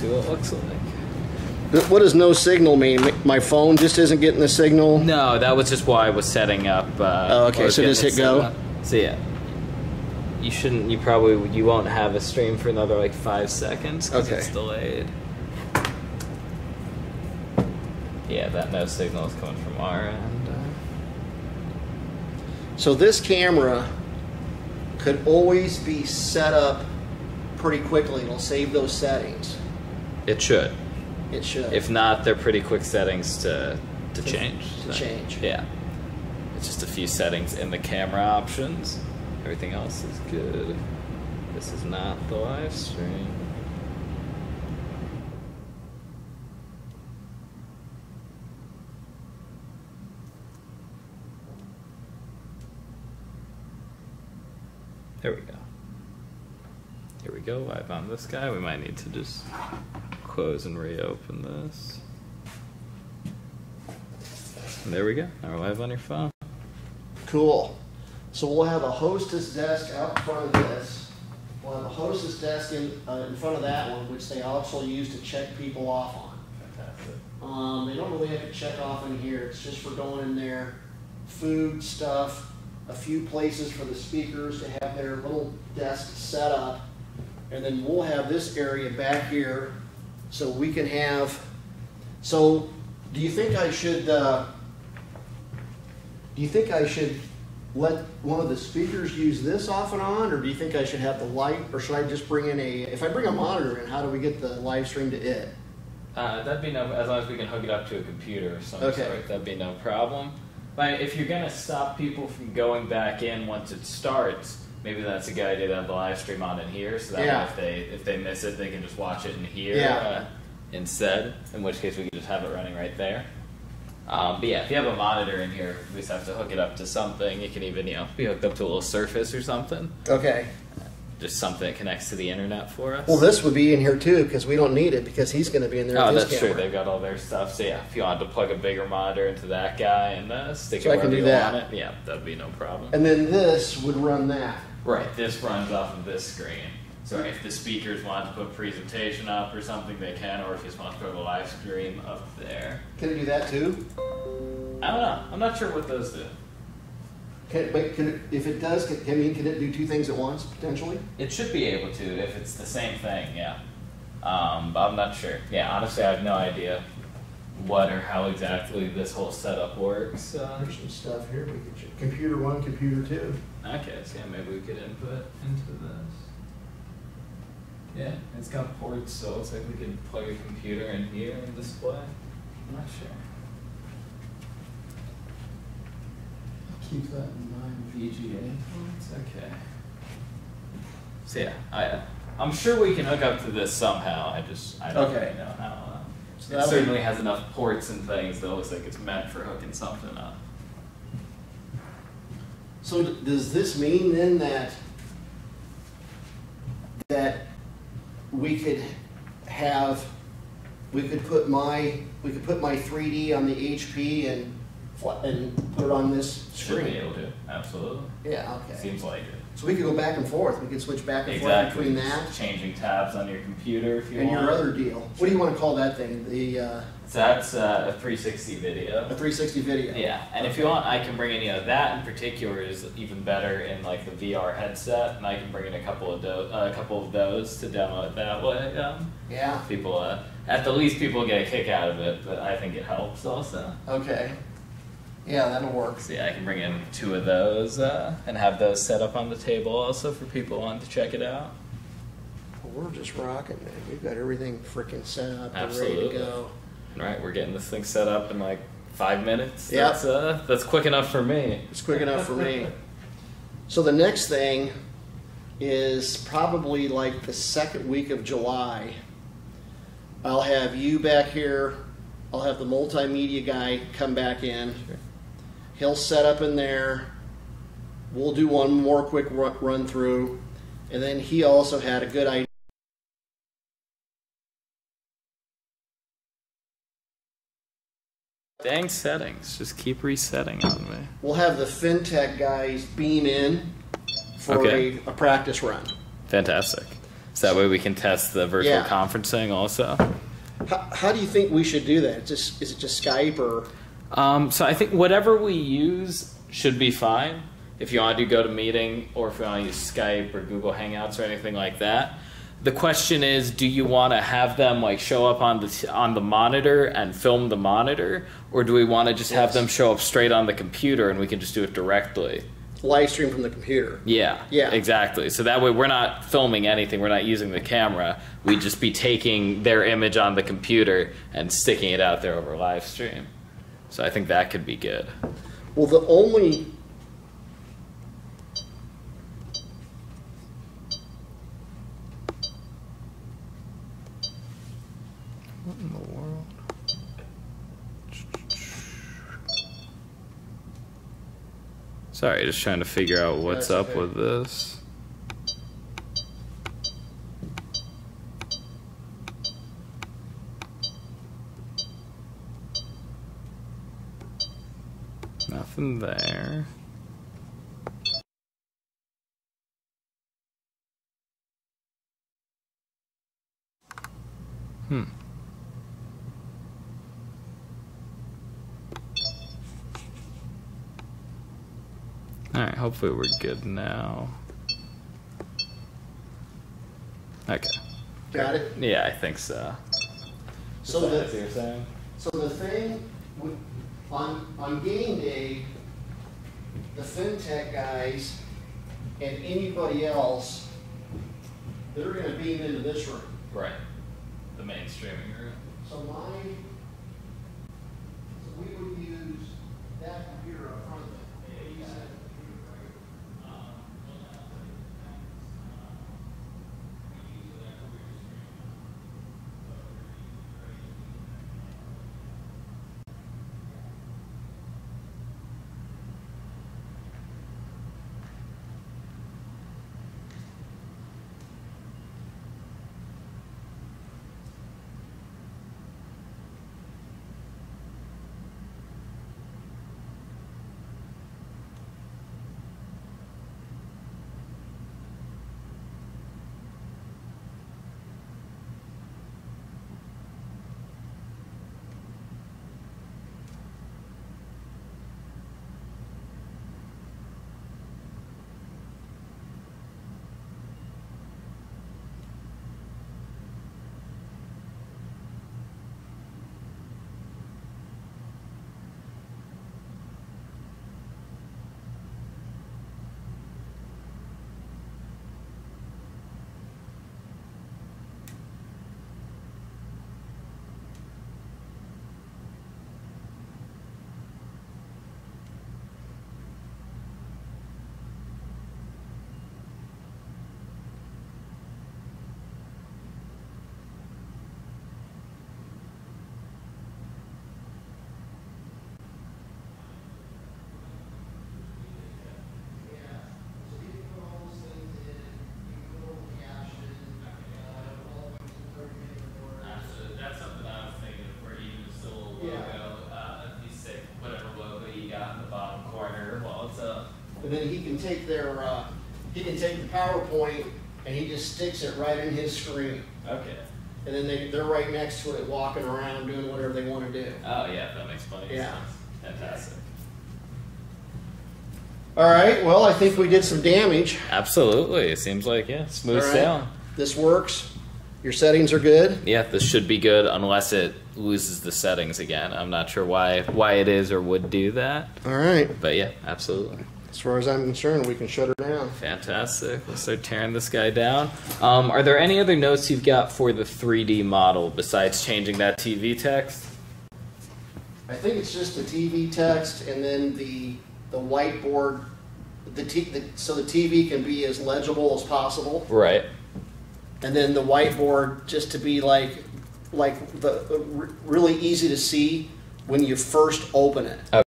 see what it looks like. What does no signal mean? My phone just isn't getting the signal? No, that was just why I was setting up. Oh, okay, so just hit go? So yeah. You won't have a stream for another like 5 seconds because it's delayed. Yeah, that no signal is coming from our end. So this camera could always be set up pretty quickly. It'll save those settings. It should. It should. If not, they're pretty quick settings to change. Change. Yeah. It's just a few settings in the camera options. Everything else is good. This is not the live stream. There we go. Here we go, live on this guy. We might need to just close and reopen this. And there we go. Now we're live on your phone. Cool. So we'll have a hostess desk out in front of this. We'll have a hostess desk in front of that one, which they also use to check people off on. Fantastic. They don't really have to check off in here. It's just for going in there, food stuff, a few places for the speakers to have their little desk set up. And then we'll have this area back here so we can have, so do you think I should let one of the speakers use this off and on, or do you think I should have the light, or should I just bring in if I bring a monitor in, how do we get the live stream to it? That'd be no, as long as we can hook it up to a computer or some sort, that'd be no problem. But if you're gonna stop people from going back in once it starts, maybe that's a good idea to have the live stream on in here, so that if they miss it, they can just watch it in here instead, in which case we can just have it running right there. But yeah, if you have a monitor in here, we just have to hook it up to something. You can even, be hooked up to a little Surface or something. Okay. Just something that connects to the internet for us. Well, this would be in here too, because we don't need it, because he's going to be in there with his that's camera. true. They've got all their stuff. So yeah, if you wanted to plug a bigger monitor into that guy and stick it wherever you want it, yeah, that'd be no problem. And then this would run that. Right, this runs off of this screen. So if the speakers want to put a presentation up or something, they can, or if you just want to throw the live stream up there. Can it do that too? I don't know. I'm not sure what those do. If it does, can it do two things at once, potentially? It should be able to if it's the same thing, yeah. But I'm not sure. Yeah, honestly, I have no idea what or how exactly this whole setup works. There's some stuff here. We could check. Computer 1, computer 2. Okay, so yeah, maybe we could input into this. Yeah, it's got ports, so it's like we can plug a computer in here and display. I'm not sure. Keep that in mind, VGA ports, okay. So yeah, I'm sure we can hook up to this somehow, I don't really know how. So it certainly has enough ports and things that it looks like it's meant for hooking something up. So does this mean then that we could put my 3D on the HP and put it on this screen? Should be able to, absolutely. Yeah, okay. Seems like it. So we could go back and forth. We could switch back and forth between that. Changing tabs on your computer if you want. And your other deal. What do you want to call that thing? So that's a 360 video. A 360 video. Yeah, and if you want, I can bring in, that in particular is even better in like the VR headset, and I can bring in a couple of those to demo it that way. Yeah. People, at the least, people get a kick out of it, but I think it helps also. Okay. Yeah, that'll work. So yeah, I can bring in 2 of those and have those set up on the table also for people wanting to check it out. Well, we're just rocking, man. We've got everything freaking set up and Absolutely. ready to go. All right, we're getting this thing set up in like 5 minutes. Yep. That's quick enough for me. It's quick enough for me. So the next thing is probably like the second week of July. I'll have you back here. I'll have the multimedia guy come back in. Sure. He'll set up in there. We'll do one more quick run through. And then he also had a good idea. Dang settings, just keep resetting on me. We'll have the FinTech guys beam in for a practice run. Fantastic. So that way we can test the virtual Yeah. conferencing also. How do you think we should do that? Is it just Skype or? So I think whatever we use should be fine. If you want to do GoToMeeting or if you want to use Skype or Google Hangouts or anything like that. The question is, do you want to have them like show up on the monitor and film the monitor, or do we want to just have them show up straight on the computer and we can just do it directly? Live stream from the computer. Yeah, exactly. So that way we're not filming anything. We're not using the camera. We'd just be taking their image on the computer and sticking it out there over live stream. So I think that could be good. Well, the only... What in the world? Sorry, just trying to figure out what's up with this. Nothing there. Alright, hopefully we're good now. Okay. Got it? Yeah, I think so. So That's what you're saying? So the thing, on game day, the FinTech guys and anybody else, they're going to beam into this room. Right. The main streaming room. So we would use that computer up front. And then he can take he can take the PowerPoint and he just sticks it right in his screen. Okay. And then they're right next to it, walking around, doing whatever they want to do. Oh yeah, that makes plenty of sense. Fantastic. All right, well, I think we did some damage. Absolutely. It seems like, yeah, smooth sailing. This works. Your settings are good. Yeah, this should be good unless it loses the settings again. I'm not sure why it is or would do that. All right. But yeah, absolutely. As far as I'm concerned, we can shut her down. Fantastic. Let's start tearing this guy down. Are there any other notes you've got for the 3D model besides changing that TV text? I think it's just the TV text and then the whiteboard, so the TV can be as legible as possible. Right. And then the whiteboard just to be like really easy to see when you first open it.